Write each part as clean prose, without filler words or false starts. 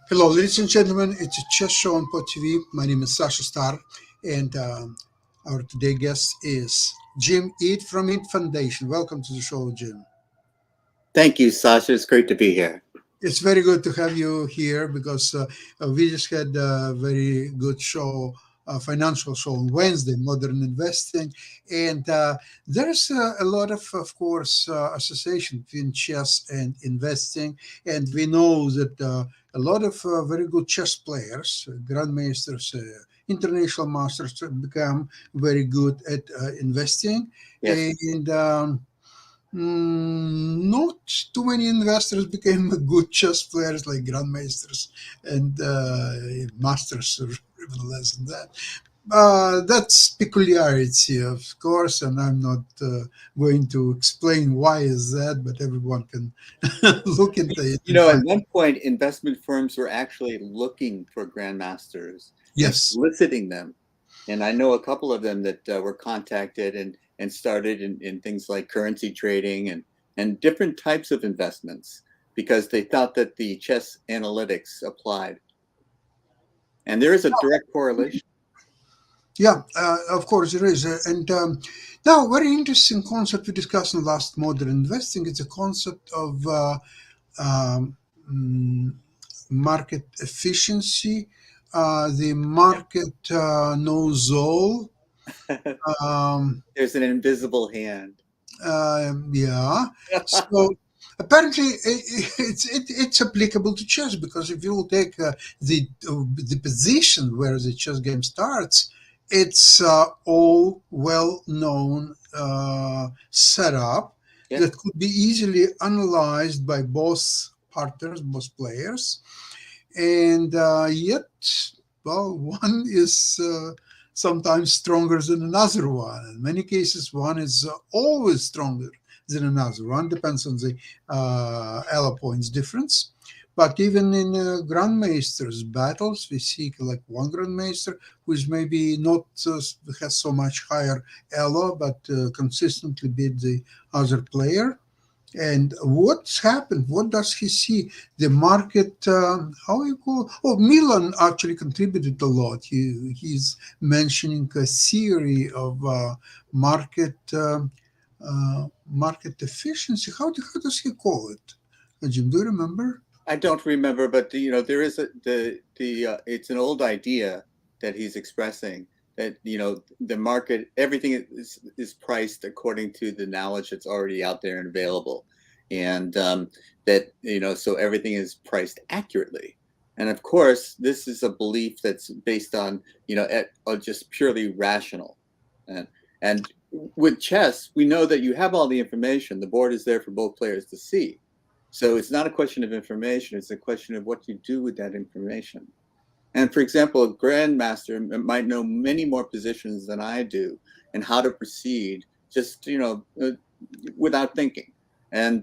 Hello, ladies and gentlemen. It's a chess show on Pod TV. My name is Sasha Star, and our today guest is Jim Eat from Eat Foundation. Welcome to the show, Jim. Thank you, Sasha. It's great to be here. It's very good to have you here because we just had a very good show, financial show on Wednesday, Modern Investing, and there's a lot of course, association between chess and investing, and we know that a lot of very good chess players, grandmasters, international masters, become very good at investing, Yes. and. Not too many investors became good chess players like grandmasters and masters, or even less than that. That's peculiarity, of course, and I'm not going to explain why is that, but everyone can look into it You and know, at find. one point, investment firms were actually looking for grandmasters and Yes. soliciting them. And I know a couple of them that were contacted and started in things like currency trading and different types of investments because they thought that the chess analytics applied. And there is a direct correlation. Yeah, of course there is. And now, very interesting concept we discussed in last modern investing. It's a concept of um, mm, market efficiency. The market knows all. Um, There's an invisible hand. yeah. So apparently, it's applicable to chess because if you will take the position where the chess game starts, it's all well known setup Yes. that could be easily analyzed by both partners, both players, and yet, well, one is sometimes stronger than another one. In many cases, one is always stronger than another one. Depends on the elo points difference. But even in grandmasters battles, we see like one grandmaster who is maybe not has so much higher elo, but consistently beat the other player. And what's happened? What does he see? The market, how you call? Oh, Milan actually contributed a lot. He's mentioning a theory of market efficiency. How does he call it? Jim, do you remember? I don't remember, but there is the it's an old idea that he's expressing that the market everything is priced according to the knowledge that's already out there and available, and that so everything is priced accurately. And of course, this is a belief that's based on just purely rational, and and with chess, we know that you have all the information. The board is there for both players to see, so it's not a question of information, it's a question of what you do with that information. And for example, a grandmaster might know many more positions than I do and how to proceed just, without thinking. And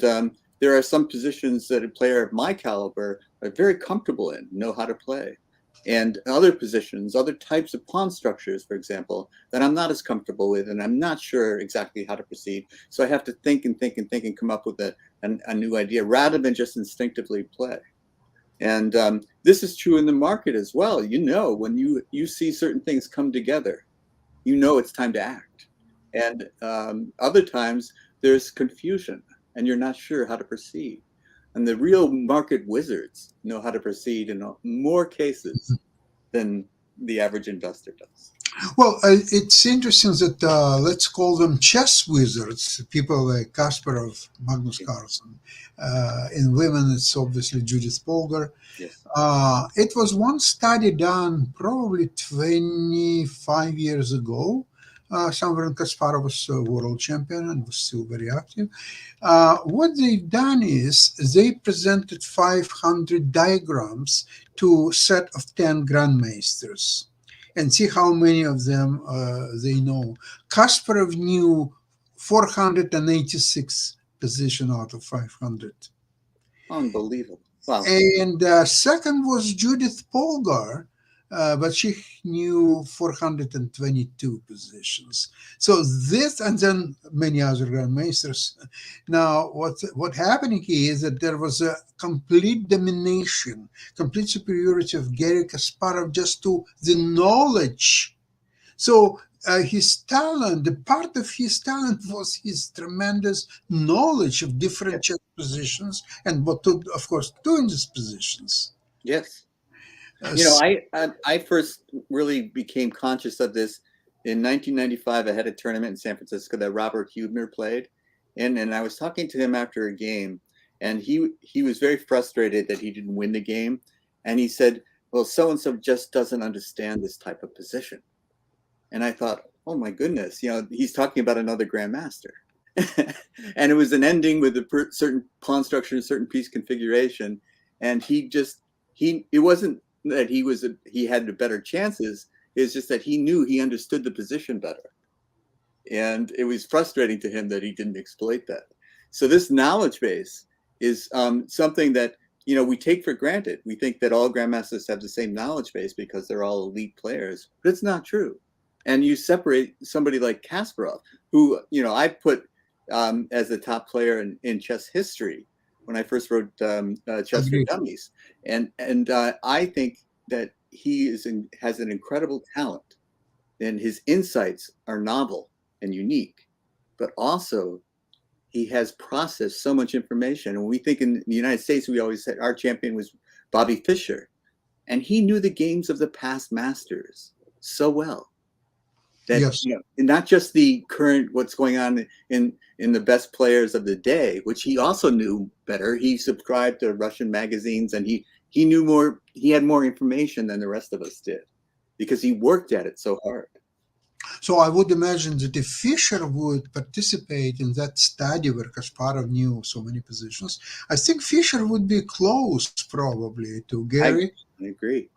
there are some positions that a player of my caliber are very comfortable in, know how to play. And other positions, other types of pawn structures, for example, that I'm not as comfortable with, and I'm not sure exactly how to proceed. So I have to think and think and think and come up with a new idea rather than just instinctively play. And this is true in the market as well. When you see certain things come together, it's time to act. And other times there's confusion and you're not sure how to proceed. And the real market wizards know how to proceed in more cases than the average investor does. Well, it's interesting that let's call them chess wizards, people like Kasparov, Magnus Yeah. Carlsen. In women, it's obviously Judith Polgar. Yes. It was one study done probably 25 years ago. Somewhere in Kasparov was a world champion and was still very active. What they've done is they presented 500 diagrams to a set of 10 grandmasters and see how many of them they know. Kasparov knew 486 position out of 500. Unbelievable. Wow. And second was Judith Polgar. but she knew 422 positions. So this, and then many other grandmasters. Now, what happening here is that there was a complete domination, complete superiority of Garry Kasparov just to the knowledge. So his talent, the part of his talent was his tremendous knowledge of different chess positions and what to, of course, do in these positions. Yes. Uh, You know, I first really became conscious of this in 1995. I had a tournament in San Francisco that Robert Hubner played, and I was talking to him after a game, and he was very frustrated that he didn't win the game, and he said, "Well, so and so just doesn't understand this type of position," and I thought, "Oh my goodness, you know, he's talking about another grandmaster." And it was an ending with a certain pawn structure, a certain piece configuration, and it wasn't that he had the better chances. It's just that he knew he understood the position better, and it was frustrating to him that he didn't exploit that. So this knowledge base is something that we take for granted. We think that all grandmasters have the same knowledge base because they're all elite players, but it's not true. And you separate somebody like Kasparov, who I put as the top player in chess history when I first wrote Chess for Dummies, and I think that he has an incredible talent, and his insights are novel and unique, but also he has processed so much information. And we think in the United States, we always said our champion was Bobby Fischer, and he knew the games of the past masters so well that yes. Not just the current what's going on in the best players of the day, which he also knew better. He subscribed to Russian magazines, and he knew more. He had more information than the rest of us did because he worked at it so hard. So I would imagine that if Fischer would participate in that study where Kasparov knew so many positions, I think Fischer would be close probably to Garry. I agree.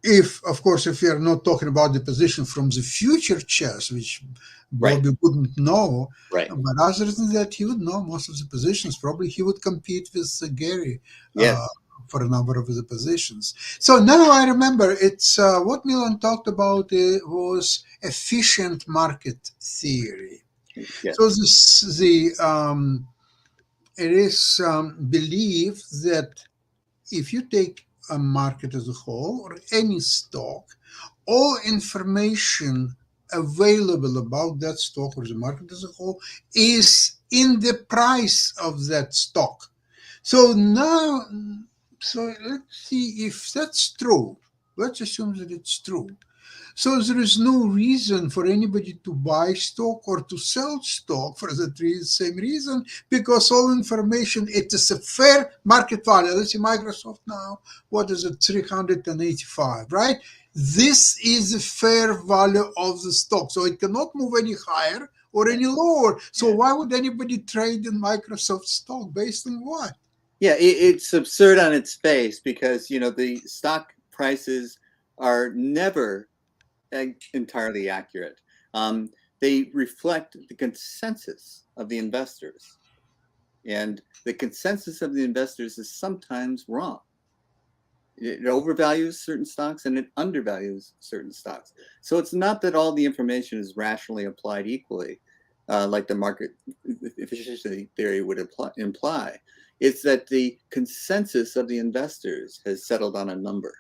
If, of course, if we are not talking about the position from the future chess, which Bobby wouldn't know, right? But other than that, he would know most of the positions. Probably he would compete with Garry for a number of the positions. So now I remember it's what Milan talked about was efficient market theory. Yes. So it is believed that if you take a market as a whole or any stock, all information available about that stock or the market as a whole is in the price of that stock. So now, let's see if that's true. Let's assume that it's true. So there is no reason for anybody to buy stock or to sell stock for the same reason, because all information, it is a fair market value. Let's see, Microsoft now, what is it, 385, right? This is the fair value of the stock. So it cannot move any higher or any lower. So why would anybody trade in Microsoft stock? Based on what? Yeah, it's absurd on its face because, the stock prices are never entirely accurate. They reflect the consensus of the investors, and the consensus of the investors is sometimes wrong. It overvalues certain stocks and it undervalues certain stocks. So it's not that all the information is rationally applied equally, like the market efficiency theory would imply. It's that the consensus of the investors has settled on a number.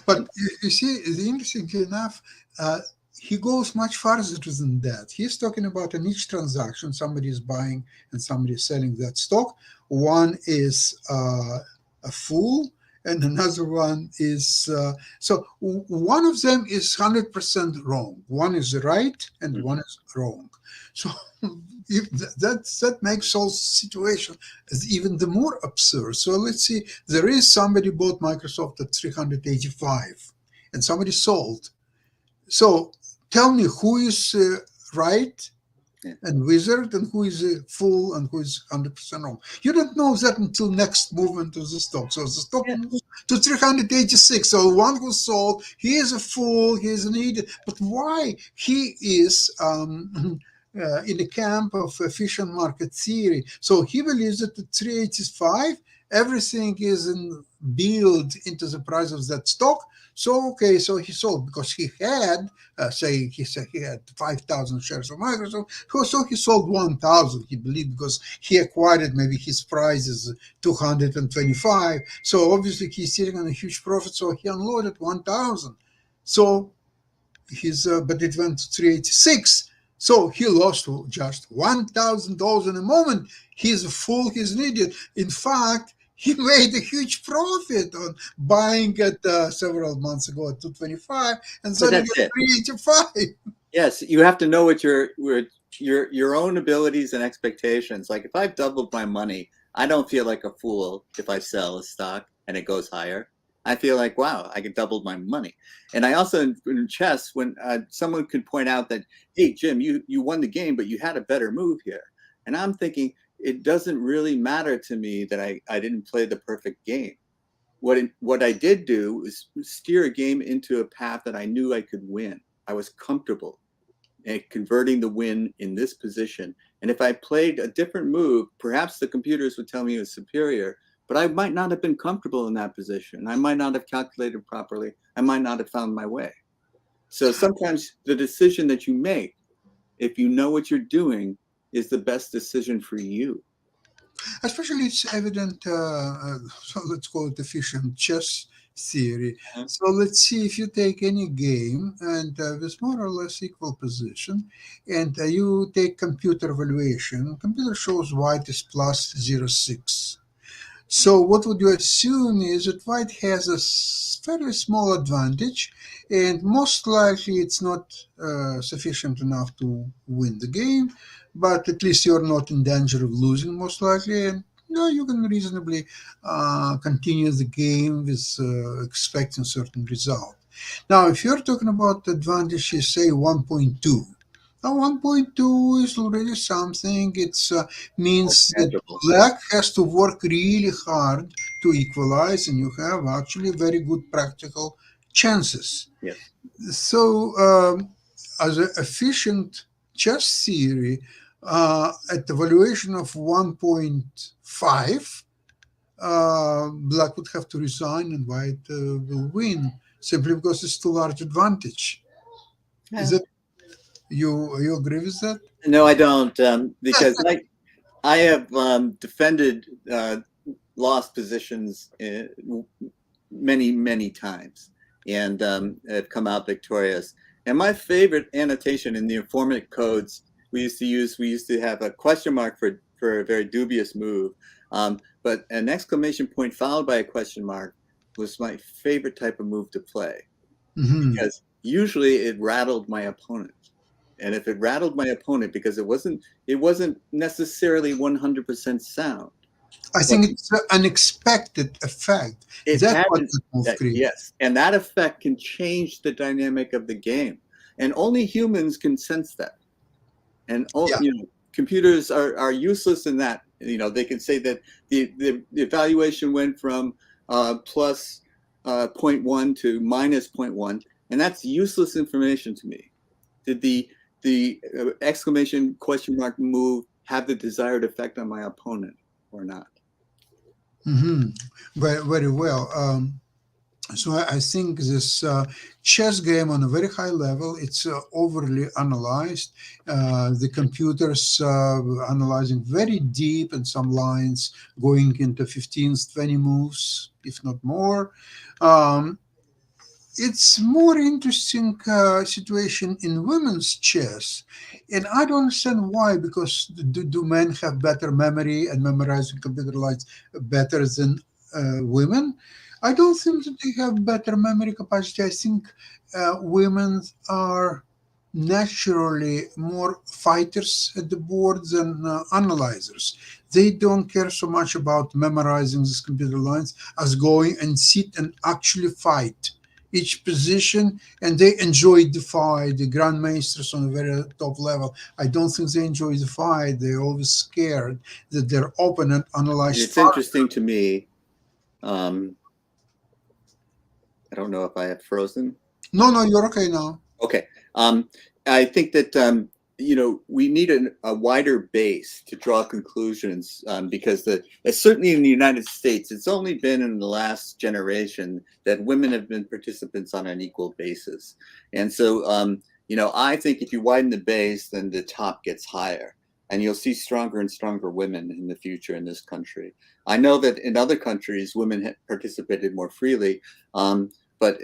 But you see, interestingly enough, he goes much farther than that. He's talking about in each transaction, somebody is buying and somebody is selling that stock. One is a fool, and another one is so one of them is 100% wrong. One is right, and one is wrong. So if that makes whole situation even the more absurd. So let's see, there is somebody bought Microsoft at 385 and somebody sold. So tell me who is right and wizard and who is a fool and who is 100% wrong. You don't know that until next movement of the stock. So the stock moves to 386. So one who sold, he is a fool, he is an idiot. But why? He is in the camp of efficient market theory. So he believes that at 385, Everything is built into the price of that stock. So okay, so he sold because he had, say, he said he had 5,000 shares of Microsoft. So he sold 1,000. He believed because he acquired it. Maybe his price is 225. So obviously he's sitting on a huge profit. So he unloaded 1,000. So but it went to 386. So he lost just $1,000 in a moment. He's a fool. He's an idiot. In fact, he made a huge profit on buying it several months ago at 225 and But selling that's at it. 385. Yes, you have to know what your own abilities and expectations. Like if I've doubled my money, I don't feel like a fool if I sell a stock and it goes higher. I feel like, wow, I doubled my money. And I also in chess, when someone could point out that, hey, Jim, you won the game, but you had a better move here. And I'm thinking it doesn't really matter to me that I didn't play the perfect game. What I did do was steer a game into a path that I knew I could win. I was comfortable and converting the win in this position. And if I played a different move, perhaps the computers would tell me it was superior, but I might not have been comfortable in that position. I might not have calculated properly. I might not have found my way. So sometimes the decision that you make, if you know what you're doing, is the best decision for you. Especially it's evident, so let's call it efficient chess theory. Uh-huh. So let's see if you take any game and with more or less equal position, and you take computer evaluation. Computer shows white is plus 0.6. So what would you assume is that white has a fairly small advantage, and most likely it's not sufficient enough to win the game, but at least you're not in danger of losing, most likely, and you can reasonably continue the game with expecting certain result. Now, if you're talking about advantages, say 1.2. Now, 1.2 is already something. It's More means that tangible. black has to work really hard to equalize, and you have actually very good practical chances. Yes. So, as an efficient chess theory, at the valuation of 1.5, black would have to resign and white will win simply because it's too large advantage. Is Yeah. that you agree with that? No, I don't, because I have defended lost positions many times and have come out victorious. And my favorite annotation in the informant codes we used to have a question mark for a very dubious move, but an exclamation point followed by a question mark was my favorite type of move to play Hmm. because usually it rattled my opponent. And if it rattled my opponent because it wasn't necessarily 100% sound, I but think it's an unexpected effect. it That's had what that move that, creates. yes, and that effect can change the dynamic of the game, and only humans can sense that. And Yeah. computers are useless in that. They can say that the evaluation went from plus zero point 0.1 to minus zero point 0.1, and that's useless information to me. Did the exclamation question mark move have the desired effect on my opponent or not? Hmm. Very, very well. So I think this chess game on a very high level, it's overly analyzed. The computers analyzing very deep in some lines, going into 15, 20 moves, if not more. Um, it's more interesting situation in women's chess, and I don't understand why. Because do men have better memory and memorizing computer lines better than women? I don't think that they have better memory capacity. I think women are naturally more fighters at the board than analyzers. They don't care so much about memorizing these computer lines as going and sit and actually fight each position, and they enjoy the fight. The grandmasters on a very top level, I don't think they enjoy the fight. They're always scared that their opponent analyzed It's far. interesting to me. Um, I don't know if I have frozen. No, no, you're okay now. Okay. I think that we need a wider base to draw conclusions, because certainly in the United States, it's only been in the last generation that women have been participants on an equal basis. And so, I think if you widen the base, then the top gets higher, and you'll see stronger and stronger women in the future in this country. I know that in other countries, women have participated more freely, but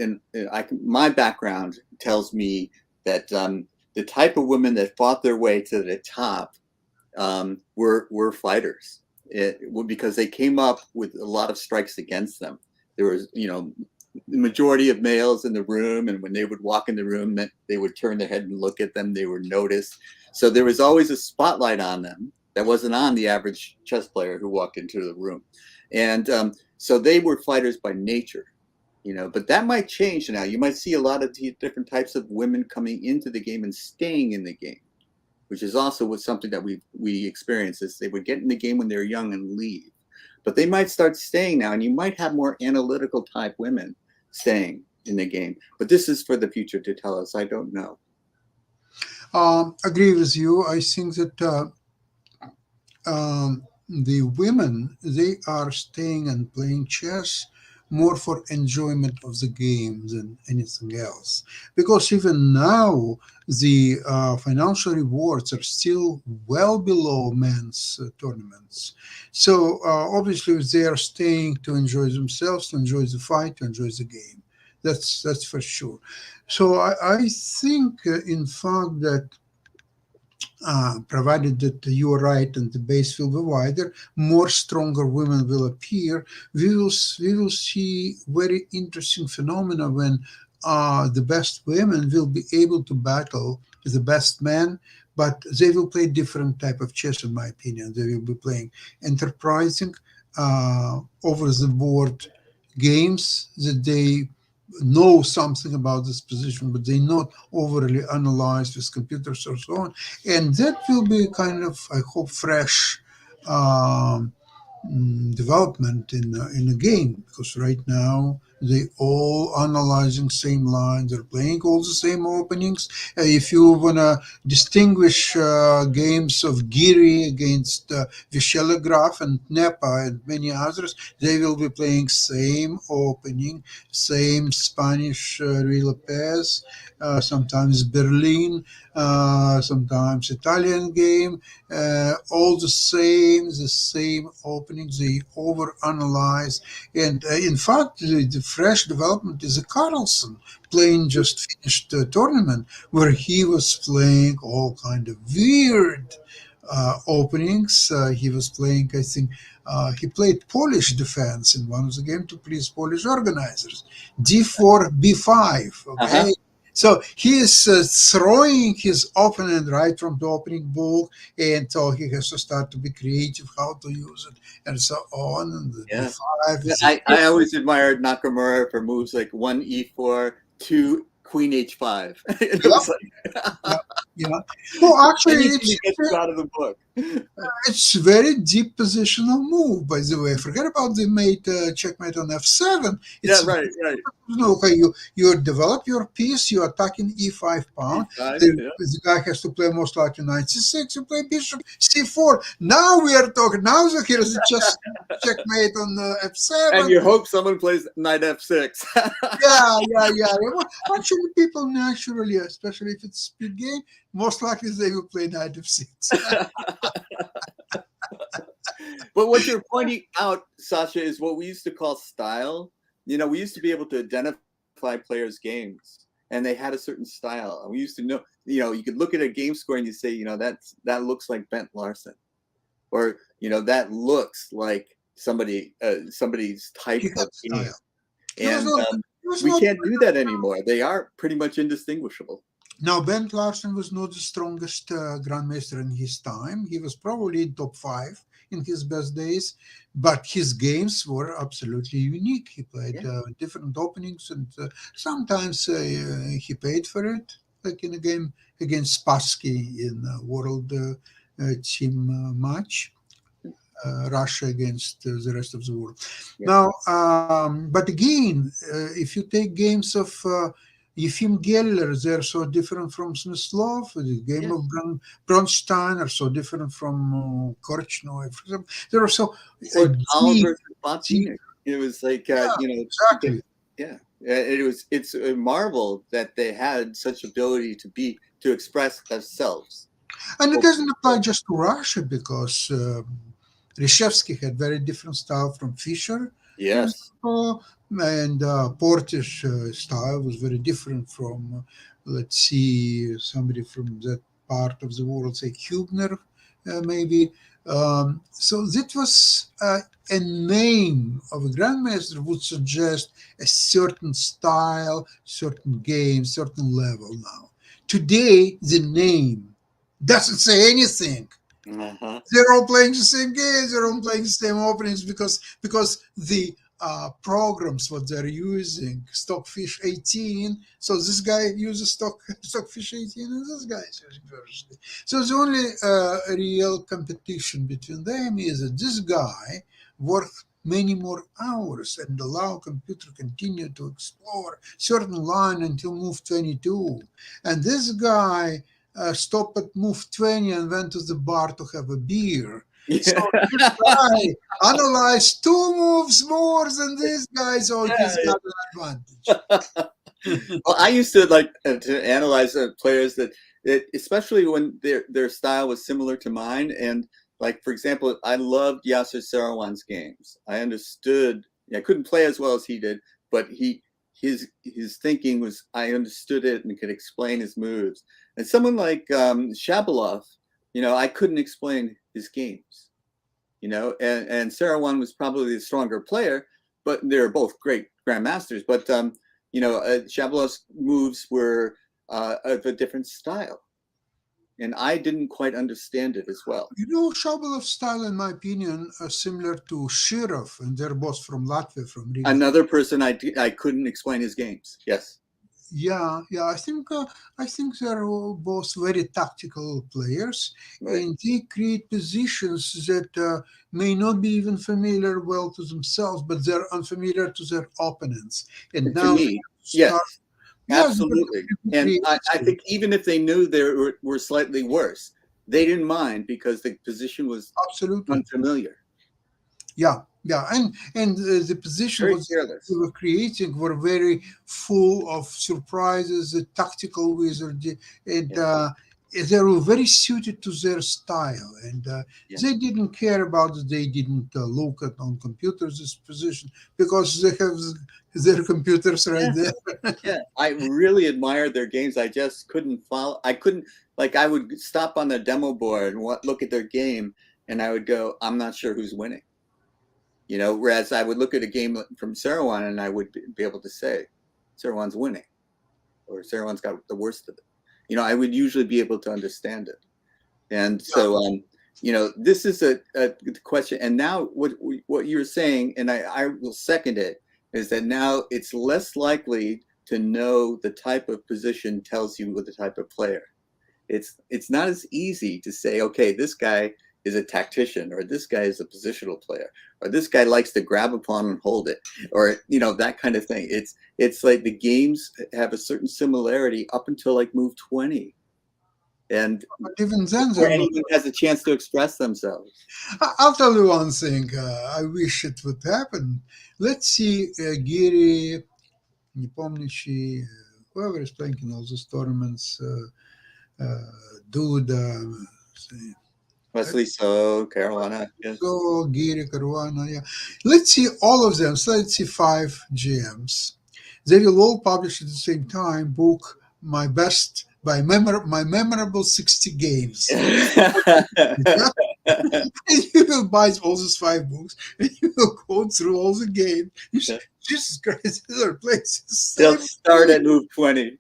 my background tells me that the type of women that fought their way to the top were fighters, because they came up with a lot of strikes against them. There was, the majority of males in the room, and when they would walk in the room, they would turn their head and look at them. They were noticed. So there was always a spotlight on them that wasn't on the average chess player who walked into the room. And so they were fighters by nature. But that might change now. You might see a lot of different types of women coming into the game and staying in the game, which is also something that we experience. Is they would get in the game when they're young and leave, but they might start staying now, and you might have more analytical type women staying in the game. But this is for the future to tell us. I don't know. Agree with you. I think that the women, they are staying and playing chess more for enjoyment of the game than anything else. Because even now, the financial rewards are still well below men's tournaments. So obviously, they are staying to enjoy themselves, to enjoy the fight, to enjoy the game. That's for sure. So I think, in fact, that provided that you are right and the base will be wider, more stronger women will appear. We will see very interesting phenomena when the best women will be able to battle the best men, but they will play different type of chess, in my opinion. They will be playing enterprising, over the board games that they know something about this position, but they not overly analyze with computers or so on. And that will be kind of, I hope, fresh um, development in a game, because right now they all analyzing same lines, they're playing all the same openings. If you want to distinguish games of Giri against Vishelograph and Nepa and many others, they will be playing same opening, same Spanish Ruy Lopez, sometimes Berlin, sometimes Italian game, all the same openings. They overanalyze, and in fact, the fresh development is a Carlsen playing just finished tournament where he was playing all kind of weird openings. He was playing, I think, he played Polish defense in one of the games to please Polish organizers. D4, B5. Uh-huh. Okay. So he is throwing his opponent right from the opening book, and so he has to start to be creative how to use it, and so on. And the Yeah. D5 is I always admired Nakamura for moves like 1E4, 2 Queen H5. It was like yeah. Well, actually, anything to get you out of the book. it's very deep positional move. By the way, forget about the mate checkmate on F7. Yeah, It's right. okay. You develop your piece. You attack in E5 pawn. E5, The, yeah. the guy has to play most likely knight C6. You play bishop C4. Now we are talking. Now here's just checkmate on F7. And you hope someone plays knight F6. Yeah. Well, actually, people naturally, especially if it's speed game, most likely they will play knight F6. But what you're pointing out, Sasha, is what we used to call style. We used to be able to identify players' games, and they had a certain style. And we used to know, you could look at a game score and you say, that looks like Bent Larson, or that looks like somebody's type of game. And we can't do that anymore. They are pretty much indistinguishable. Now, Bent Larsen was not the strongest grandmaster in his time. He was probably in top 5 in his best days, but his games were absolutely unique. He played different openings, and sometimes he paid for it, like in a game against Spassky in a world team match. Russia against the rest of the world. Yeah. Now, but again, if you take games of Yefim Geller, they're so different from Smyslov. The game Yeah. of Bronstein are so different from Korchnoi. For example, there are so Or Tal deep, versus deep. Botvinnik. It was like, Yeah, the, exactly. yeah, it's a marvel that they had such ability to express themselves. And it Open doesn't apply source. just to Russia because Reshevsky had very different style from Fischer, for Yes. example, and Portish style was very different from, let's see, somebody from that part of the world, say Hubner, maybe. So that was a name of a grandmaster would suggest a certain style, certain game, certain level now. Today, the name doesn't say anything. Uh-huh. They're all playing the same games. They're all playing the same openings because the programs what they're using Stockfish 18. So this guy uses Stockfish 18, and this guy is using version. So the only real competition between them is that this guy worked many more hours and allow computer continue to explore certain line until move 22, and this guy stopped at move 20 and went to the bar to have a beer. So Yeah. this guy analyzed two moves more than this guy, so he's got an advantage. Well, I used to like to analyze players especially when their style was similar to mine. And like, for example, I loved Yasser Serouan's games. I understood. I couldn't play as well as he did, but his thinking was, I understood it and could explain his moves. And someone like Shabalov, I couldn't explain his games. And Serouan was probably the stronger player, but they're both great grandmasters. But Shabalov's moves were of a different style, and I didn't quite understand it as well. Shabalov's style, in my opinion, are similar to Shirov, and they're both from Latvia, from Riga. Another person I couldn't explain his games. Yes. Yeah. I think they're all both very tactical players, Right. and they create positions that may not be even familiar well to themselves, but they're unfamiliar to their opponents. And To now they me, yes, start, yeah, absolutely. they're And I creative. think even if they knew they were slightly worse, they didn't mind because the position was Absolutely. unfamiliar. Yeah, and the position Very was careless. we were creating were very full of surprises, the tactical wizardry, and Yeah. they were very suited to their style, and Yeah. they didn't care about it. They didn't look at on computers this position because they have their computers right Yeah. there. Yeah, I really admired their games. I just couldn't follow. I couldn't, like, I would stop on the demo board and look at their game, and I would go, I'm not sure who's winning. Whereas I would look at a game from Serouan and I would be able to say, Serouan's winning, or Serouan's got the worst of it. I would usually be able to understand it. And so, this is a question. And now what you're saying, and I will second it, is that now it's less likely to know the type of position tells you what the type of player. It's not as easy to say, okay, this guy is a tactician, or this guy is a positional player, or this guy likes to grab a pawn and hold it, or that kind of thing. It's like the games have a certain similarity up until like move 20, and But even then, where they're not. anyone has a chance to express themselves. I'll tell you one thing. I wish it would happen. Let's see, Giri, не помню, whoever is playing in all those tournaments, Duda, Wesley So, Caruana. Yes. So Giri, Caruana, yeah. Let's see all of them. So let's see 5 GMs. They will all publish at the same time book my best my memorable 60 games. And you will buy all those 5 books and you will go through all the games. Jesus Christ, they're places. They'll start at move 20.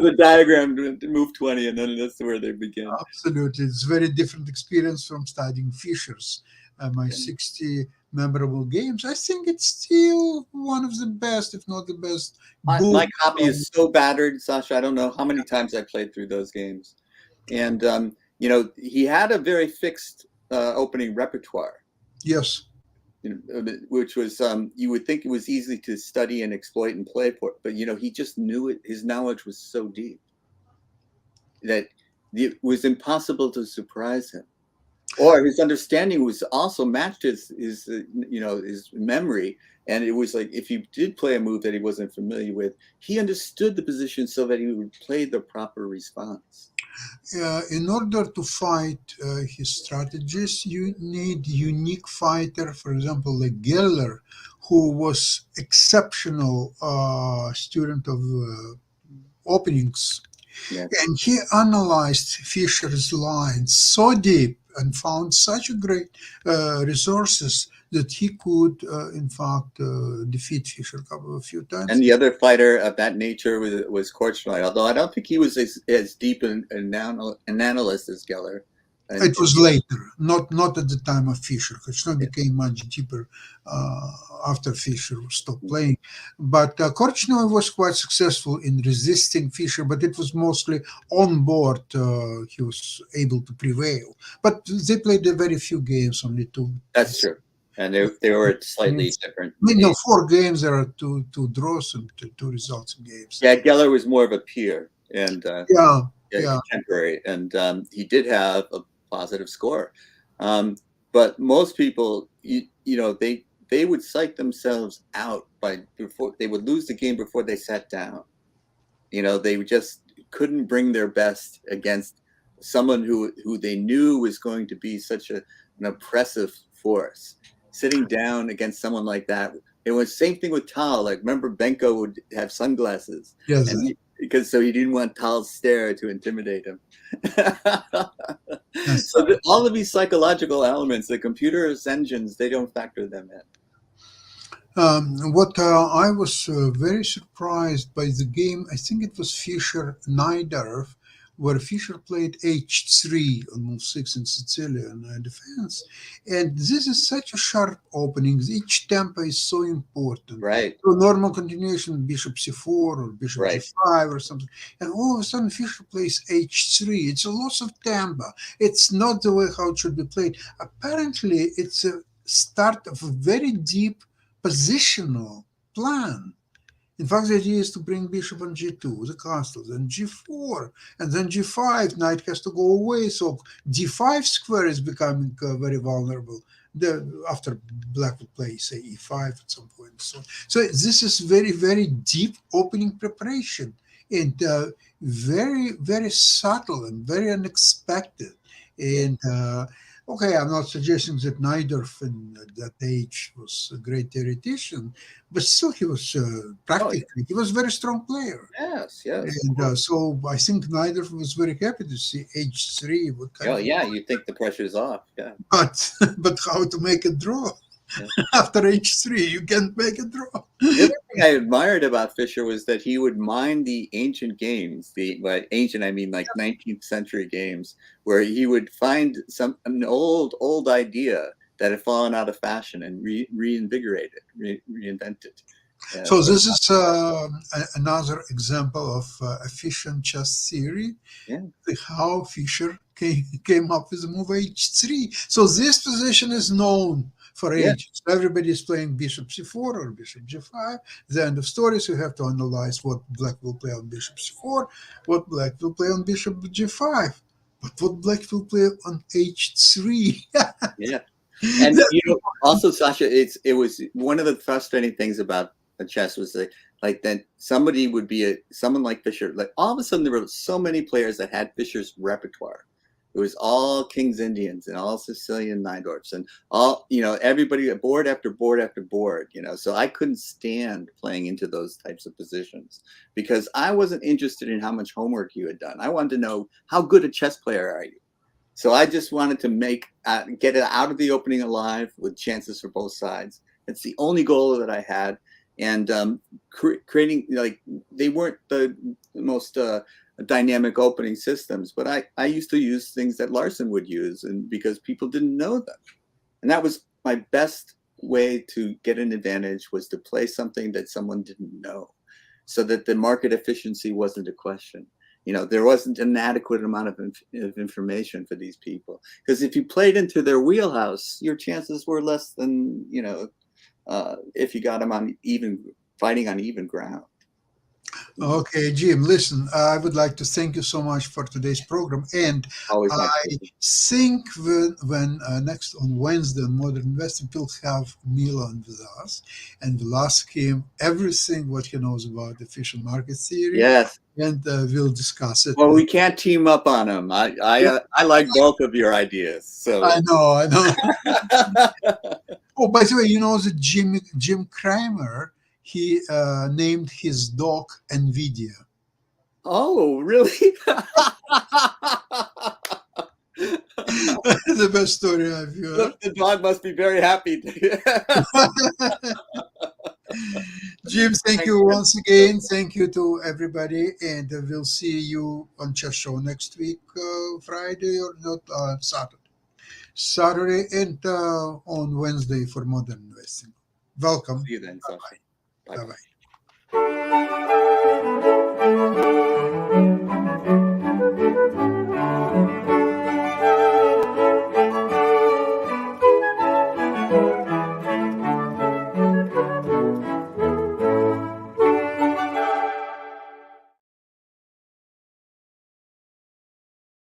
The diagram to move 20, and then that's where they begin. Absolutely. It's a very different experience from studying Fischer's. My 60 memorable games. I think it's still one of the best, if not the best. My copy is so battered, Sasha. I don't know how many times I played through those games. And, he had a very fixed opening repertoire. Yes. which was you would think it was easy to study and exploit and play for, but he just knew it. His knowledge was so deep that it was impossible to surprise him. Or his understanding was also matched his memory, and it was like if he did play a move that he wasn't familiar with, he understood the position so that he would play the proper response. In order to fight his strategies, you need unique fighter, for example, like Geller, who was exceptional student of openings. Yeah. And he analyzed Fischer's lines so deep and found such a great resources that he could, in fact, defeat Fischer a few times. And the other fighter of that nature was Korchnoi, although I don't think he was as deep an analyst as Geller. It was later, not at the time of Fischer. Korchnoi became much deeper after Fischer stopped playing. But Korchnoi was quite successful in resisting Fischer, but it was mostly on board he was able to prevail. But they played a very few games, only two. That's true. And they were slightly different. I mean, no, 4 games, there are two draws and two results in games. Yeah, Geller was more of a peer and contemporary, and he did have a positive score. But most people, they would psych themselves out before they would lose the game before they sat down. They just couldn't bring their best against someone who they knew was going to be such an oppressive force. Sitting down against someone like that, it was same thing with Tal. Like, remember, Benko would have sunglasses, yes, because he didn't want Tal's stare to intimidate him. So all of these psychological elements, the computer's engines, they don't factor them in. What I was very surprised by the game, I think it was Fischer-Najdorf, where Fischer played h3 on move 6 in Sicilian defense. And this is such a sharp opening. Each tempo is so important. Right. So normal continuation, bishop c4 or bishop g5 or something. And all of a sudden Fischer plays h3. It's a loss of tempo. It's not the way how it should be played. Apparently, it's a start of a very deep positional plan. In fact, the idea is to bring bishop on g2, the castle, then g4, and then g5. Knight has to go away, so d5 square is becoming very vulnerable. After black will play, say, e5 at some point. So this is very, very deep opening preparation, and very, very subtle and very unexpected. And okay, I'm not suggesting that Najdorf at that age was a great theoretician, but still he was practically, he was a very strong player. Yes. And so I think Najdorf was very happy to see h3. You think the pressure's off, yeah. But how to make a draw? Yeah. After h3, you can't make a draw. The other thing I admired about Fischer was that he would mine the ancient games. By ancient, I mean like 19th century games, where he would find an old idea that had fallen out of fashion and reinvigorate it, reinvent it. So this is another example of efficient chess theory. Yeah. How Fischer came up with the move h3. So this position is known for ages. So everybody is playing bishop c4 or bishop g5. The end of story. So you have to analyze what black will play on bishop c4, what black will play on bishop g5, but what black will play on h3. Yeah. And also, Sasha, it was one of the frustrating things about chess was like that somebody would be someone like Fischer. Like all of a sudden, there were so many players that had Fischer's repertoire. It was all King's Indians and all Sicilian Najdorfs and all, everybody board after board after board, So I couldn't stand playing into those types of positions because I wasn't interested in how much homework you had done. I wanted to know how good a chess player are you. So I just wanted to get it out of the opening alive with chances for both sides. It's the only goal that I had. And creating, they weren't the most dynamic opening systems, but I used to use things that Larson would use, and because people didn't know them. And that was my best way to get an advantage, was to play something that someone didn't know, so that the market efficiency wasn't a question. there wasn't an adequate amount of information for these people. Because if you played into their wheelhouse, your chances were less than, if you got them fighting on even ground. Okay, Jim, listen, I would like to thank you so much for today's program. And Always my I pleasure. think when next on Wednesday on Modern Investing, we'll have Milan with us, and we'll ask him everything what he knows about efficient market theory, Yes. and we'll discuss it. Well, we can't team up on them. I like both of your ideas. So I know. Oh, by the way, you know that Jim Cramer, he named his dog NVIDIA. Oh, really? The best story I've heard. The dog must be very happy. Jim, thank you once again. Thank you to everybody, and we'll see you on Chess Show next week, Friday or not, Saturday, and on Wednesday for Modern Investing. Welcome. See you then, Sasha. Bye-bye.